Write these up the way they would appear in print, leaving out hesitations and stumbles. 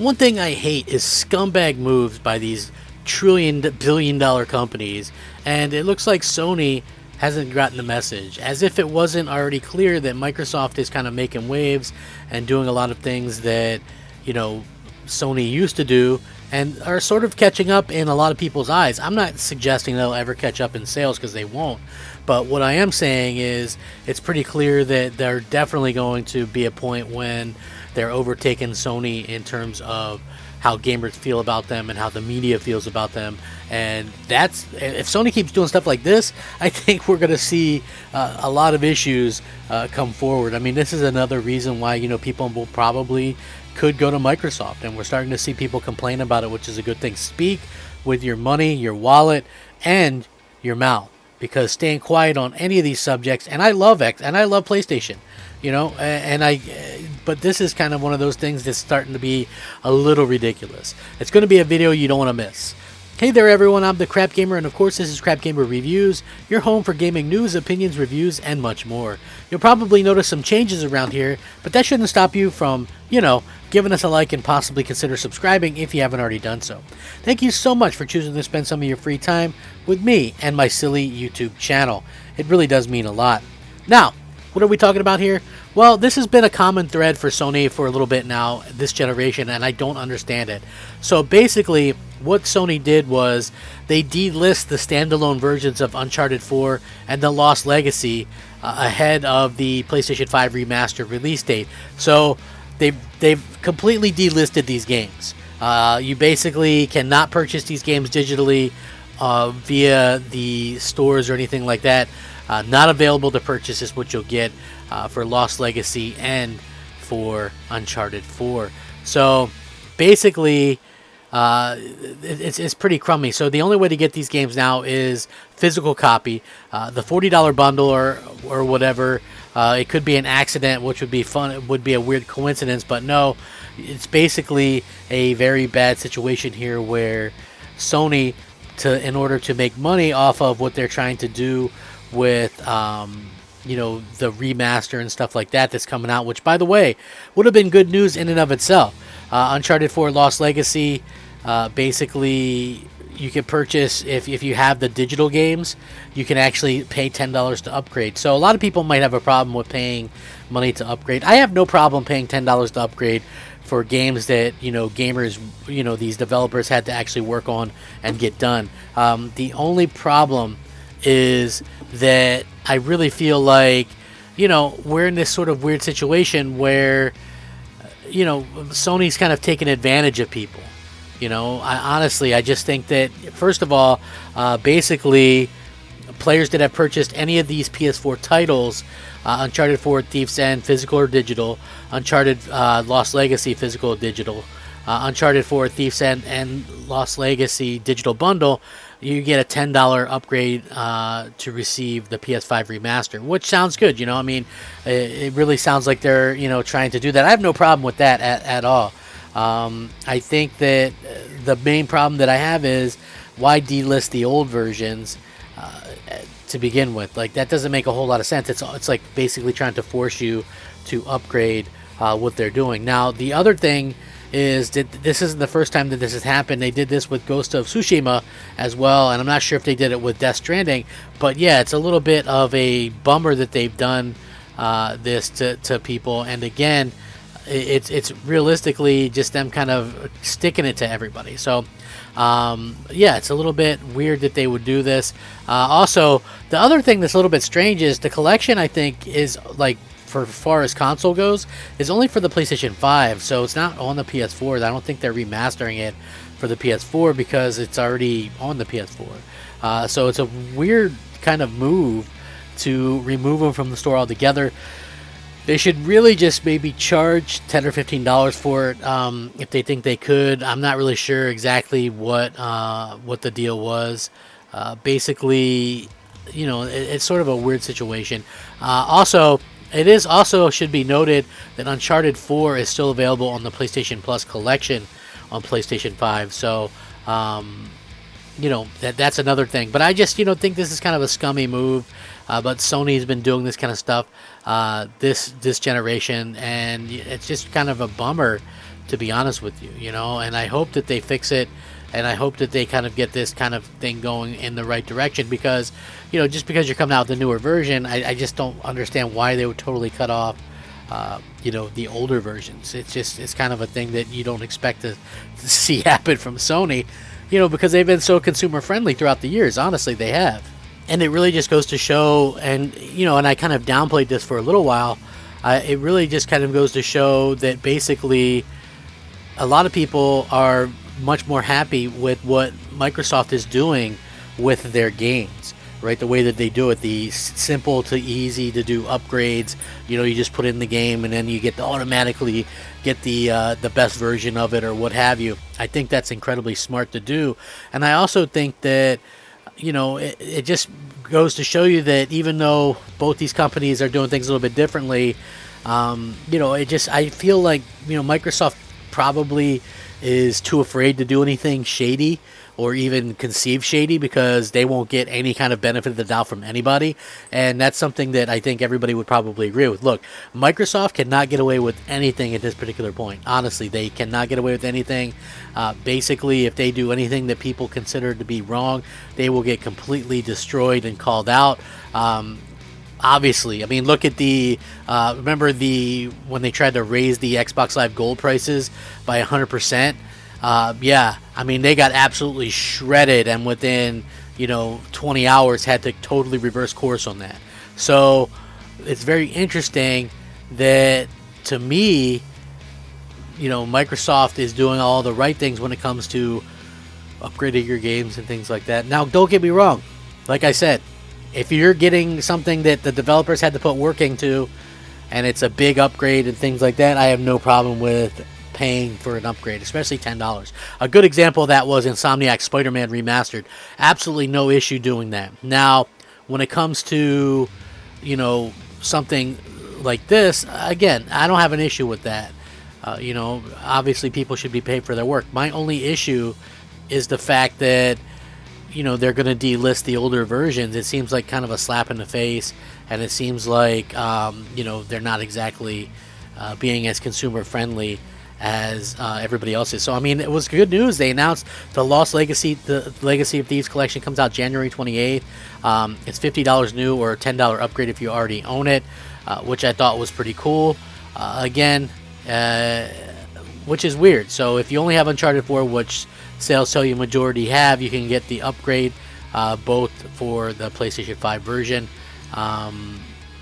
One thing I hate is scumbag moves by these billion-dollar companies, and it looks like Sony hasn't gotten the message, as if it wasn't already clear that Microsoft is kind of making waves and doing a lot of things that, you know, Sony used to do and are sort of catching up in a lot of people's eyes. I'm not suggesting they'll ever catch up in sales, because they won't. But what I am saying is it's pretty clear that they're definitely going to be a point when they're overtaking Sony in terms of how gamers feel about them and how the media feels about them. And that's, if Sony keeps doing stuff like this, I think we're going to see a lot of issues come forward. I mean, this is another reason why, you know, people will probably could go to Microsoft, and we're starting to see people complain about it, which is a good thing. Speak with your money, your wallet, and your mouth, because staying quiet on any of these subjects, and I love PlayStation, you know, but this is kind of one of those things that's starting to be a little ridiculous. It's going to be a video you don't want to miss. Hey there everyone, I'm the Crap Gamer, and of course this is Crap Gamer Reviews, your home for gaming news, opinions, reviews, and much more. You'll probably notice some changes around here, but that shouldn't stop you from, you know, giving us a like and possibly consider subscribing if you haven't already done so. Thank you so much for choosing to spend some of your free time with me and my silly YouTube channel. It really does mean a lot. Now, what are we talking about here? Well, this has been a common thread for Sony for a little bit now, this generation, and I don't understand it. So basically, what Sony did was they delist the standalone versions of Uncharted 4 and The Lost Legacy ahead of the PlayStation 5 remaster release date. So they've completely delisted these games. You basically cannot purchase these games digitally via the stores or anything like that. Not available to purchase is what you'll get for Lost Legacy and for Uncharted 4. So basically, it's pretty crummy. So the only way to get these games now is physical copy, the $40 bundle or whatever. It could be an accident, which would be fun. It would be a weird coincidence, but no, it's basically a very bad situation here where Sony, in order to make money off of what they're trying to do with you know, the remaster and stuff like that that's coming out, which by the way would have been good news in and of itself. Uncharted 4 Lost Legacy, basically you can purchase, if you have the digital games, you can actually pay $10 to upgrade. So a lot of people might have a problem with paying money to upgrade. I have no problem paying $10 to upgrade for games that, you know, gamers, you know, these developers had to actually work on and get done. The only problem is that I really feel like, you know, we're in this sort of weird situation where, you know, Sony's kind of taking advantage of people. You know, honestly, I just think that, first of all, basically, players that have purchased any of these PS4 titles, Uncharted 4 Thief's End, physical or digital, Uncharted Lost Legacy, physical or digital, Uncharted 4 Thief's End and Lost Legacy digital bundle, you get a $10 upgrade to receive the PS5 remaster, which sounds good. You know, I mean, it really sounds like they're, you know, trying to do that. I have no problem with that at all. I think that the main problem that I have is, why delist the old versions to begin with? Like, that doesn't make a whole lot of sense. It's like basically trying to force you to upgrade what they're doing. Now, the other thing is that this isn't the first time that this has happened. They did this with Ghost of Tsushima as well, and I'm not sure if they did it with Death Stranding, but yeah, it's a little bit of a bummer that they've done this to people. And again, it's realistically just them kind of sticking it to everybody. So yeah, it's a little bit weird that they would do this. Also, the other thing that's a little bit strange is the collection, I think, is like, for far as console goes, is only for the PlayStation 5, so it's not on the PS4. I don't think they're remastering it for the PS4 because it's already on the PS4. So it's a weird kind of move to remove them from the store altogether. They should really just maybe charge $10 or $15 for it if they think they could. I'm not really sure exactly what the deal was. Basically, you know, it's sort of a weird situation. Also, it is also should be noted that Uncharted 4 is still available on the PlayStation Plus collection on PlayStation 5. So, you know, that's another thing. But I just, you know, think this is kind of a scummy move. But Sony's been doing this kind of stuff this generation, and it's just kind of a bummer to be honest with you, and I hope that they fix it, and I hope that they kind of get this kind of thing going in the right direction, because, just because you're coming out with the newer version, I just don't understand why they would totally cut off, the older versions. It's kind of a thing that you don't expect to see happen from Sony, because they've been so consumer friendly throughout the years. Honestly, they have. And it really just goes to show, and I kind of downplayed this for a little while, it really just kind of goes to show that basically a lot of people are much more happy with what Microsoft is doing with their games, right? The way that they do it, the simple to easy to do upgrades. You just put in the game and then you get to automatically get the best version of it or what have you. I think that's incredibly smart to do, and I also think that it just goes to show you that even though both these companies are doing things a little bit differently, I feel like Microsoft probably is too afraid to do anything shady or even conceive shady, because they won't get any kind of benefit of the doubt from anybody. And that's something that I think everybody would probably agree with. Look, Microsoft cannot get away with anything at this particular point. Honestly, they cannot get away with anything. Basically, if they do anything that people consider to be wrong, they will get completely destroyed and called out. Obviously, I mean, look at remember when they tried to raise the Xbox Live Gold prices by 100%? Yeah, I mean, they got absolutely shredded, and within 20 hours had to totally reverse course on that. So it's very interesting that, to me, Microsoft is doing all the right things when it comes to upgrading your games and things like that. Now, don't get me wrong. Like I said, if you're getting something that the developers had to put work into, and it's a big upgrade and things like that, I have no problem with paying for an upgrade, especially $10. A good example of that was Insomniac Spider-Man Remastered. Absolutely no issue doing that. Now, when it comes to, something like this, again, I don't have an issue with that. Obviously people should be paid for their work. My only issue is the fact that, they're going to delist the older versions. It seems like kind of a slap in the face, and it seems like, they're not exactly being as consumer friendly as everybody else is. So, I mean, it was good news. They announced the Legacy of Thieves collection comes out January 28th. It's $50 new or a $10 upgrade if you already own it, which I thought was pretty cool. Again, which is weird. So if you only have Uncharted 4, which sales tell you majority have, you can get the upgrade both for the PlayStation 5 version.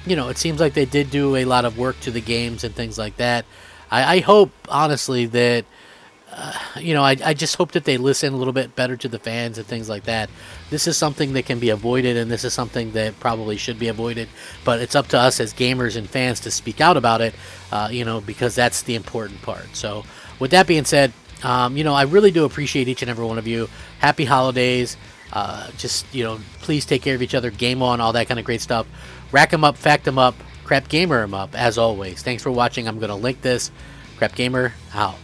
It seems like they did do a lot of work to the games and things like that. I hope, honestly, that, I just hope that they listen a little bit better to the fans and things like that. This is something that can be avoided, and this is something that probably should be avoided. But it's up to us as gamers and fans to speak out about it, because that's the important part. So with that being said, I really do appreciate each and every one of you. Happy holidays. Please take care of each other. Game on, all that kind of great stuff. Rack 'em up, fact 'em up, Crapgamer 'em up, as always. Thanks for watching. I'm going to link this. Crapgamer out.